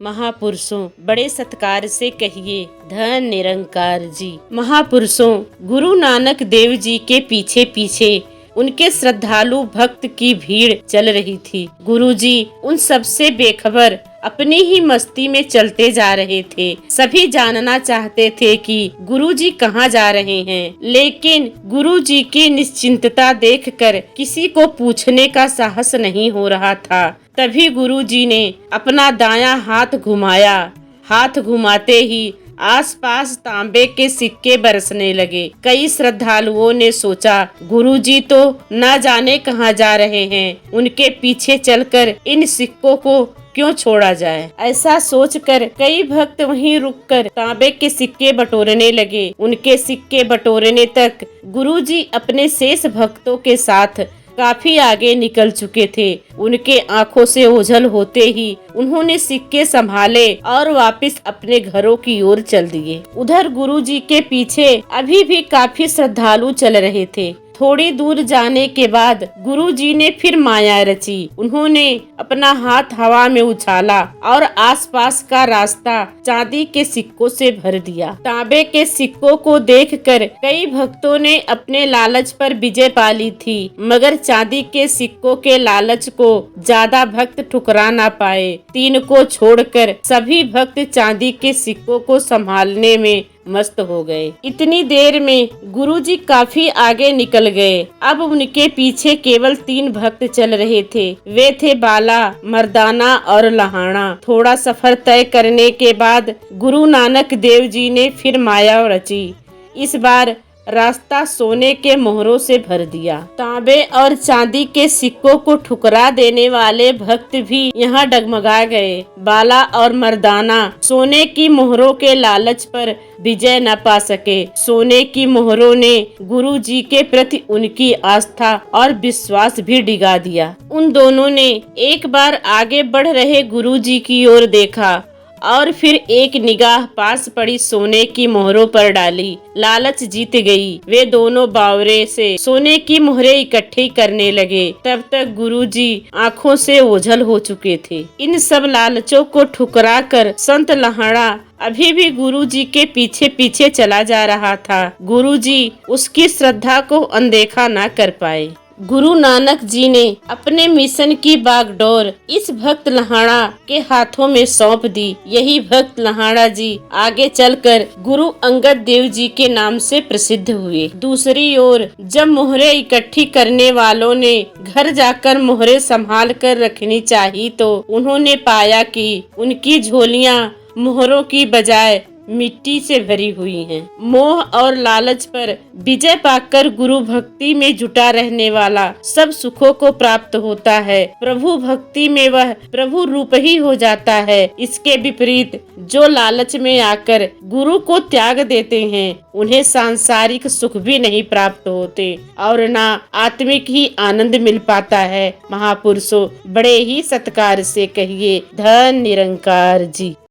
महापुरुषों बड़े सत्कार से कहिए धन निरंकार जी। महापुरुषों गुरु नानक देव जी के पीछे पीछे उनके श्रद्धालु भक्त की भीड़ चल रही थी। गुरु जी उन सबसे बेखबर अपनी ही मस्ती में चलते जा रहे थे। सभी जानना चाहते थे कि गुरु जी कहाँ जा रहे हैं, लेकिन गुरु जी की निश्चिंतता देखकर किसी को पूछने का साहस नहीं हो रहा था। तभी गुरु जी ने अपना दायां हाथ घुमाया। हाथ घुमाते ही आसपास तांबे के सिक्के बरसने लगे। कई श्रद्धालुओं ने सोचा गुरुजी तो न जाने कहाँ जा रहे हैं, उनके पीछे चलकर इन सिक्कों को क्यों छोड़ा जाए। ऐसा सोचकर कई भक्त वहीं रुककर तांबे के सिक्के बटोरने लगे। उनके सिक्के बटोरने तक गुरुजी अपने शेष भक्तों के साथ काफी आगे निकल चुके थे। उनके आंखों से ओझल होते ही उन्होंने सिक्के संभाले और वापस अपने घरों की ओर चल दिए। उधर गुरुजी के पीछे अभी भी काफी श्रद्धालु चल रहे थे। थोड़ी दूर जाने के बाद गुरुजी ने फिर माया रची। उन्होंने अपना हाथ हवा में उछाला और आसपास का रास्ता चांदी के सिक्कों से भर दिया। तांबे के सिक्कों को देखकर कई भक्तों ने अपने लालच पर विजय पा ली थी, मगर चांदी के सिक्कों के लालच को ज्यादा भक्त ठुकरा ना पाए। तीन को छोड़कर सभी भक्त चांदी के सिक्कों को संभालने में मस्त हो गए। इतनी देर में गुरुजी काफी आगे निकल गए। अब उनके पीछे केवल 3 भक्त चल रहे थे। वे थे बाला, मर्दाना और लहाना। थोड़ा सफर तय करने के बाद गुरु नानक देव जी ने फिर माया रची। इस बार रास्ता सोने के मोहरों से भर दिया। तांबे और चांदी के सिक्कों को ठुकरा देने वाले भक्त भी यहाँ डगमगा गए। बाला और मर्दाना सोने की मोहरों के लालच पर विजय न पा सके। सोने की मोहरों ने गुरु जी के प्रति उनकी आस्था और विश्वास भी डिगा दिया। उन दोनों ने एक बार आगे बढ़ रहे गुरु जी की ओर देखा और फिर एक निगाह पास पड़ी सोने की मोहरों पर डाली। लालच जीत गई। वे दोनों बावरे से सोने की मोहरें इकट्ठी करने लगे। तब तक गुरुजी आंखों से ओझल हो चुके थे। इन सब लालचों को ठुकरा कर संत लहाड़ा अभी भी गुरुजी के पीछे पीछे चला जा रहा था। गुरुजी उसकी श्रद्धा को अनदेखा न कर पाए। गुरु नानक जी ने अपने मिशन की बागडोर इस भक्त लहाड़ा के हाथों में सौंप दी। यही भक्त लहाड़ा जी आगे चलकर गुरु अंगद देव जी के नाम से प्रसिद्ध हुए। दूसरी ओर जब मोहरें इकट्ठी करने वालों ने घर जाकर मोहरें संभाल कर रखनी चाहिए तो उन्होंने पाया कि उनकी झोलियां मोहरों की बजाय मिट्टी से भरी हुई हैं। मोह और लालच पर विजय पाकर गुरु भक्ति में जुटा रहने वाला सब सुखों को प्राप्त होता है। प्रभु भक्ति में वह प्रभु रूप ही हो जाता है। इसके विपरीत जो लालच में आकर गुरु को त्याग देते हैं उन्हें सांसारिक सुख भी नहीं प्राप्त होते और ना आत्मिक ही आनंद मिल पाता है। महापुरुषों बड़े ही सत्कार से कहिए धन निरंकार जी।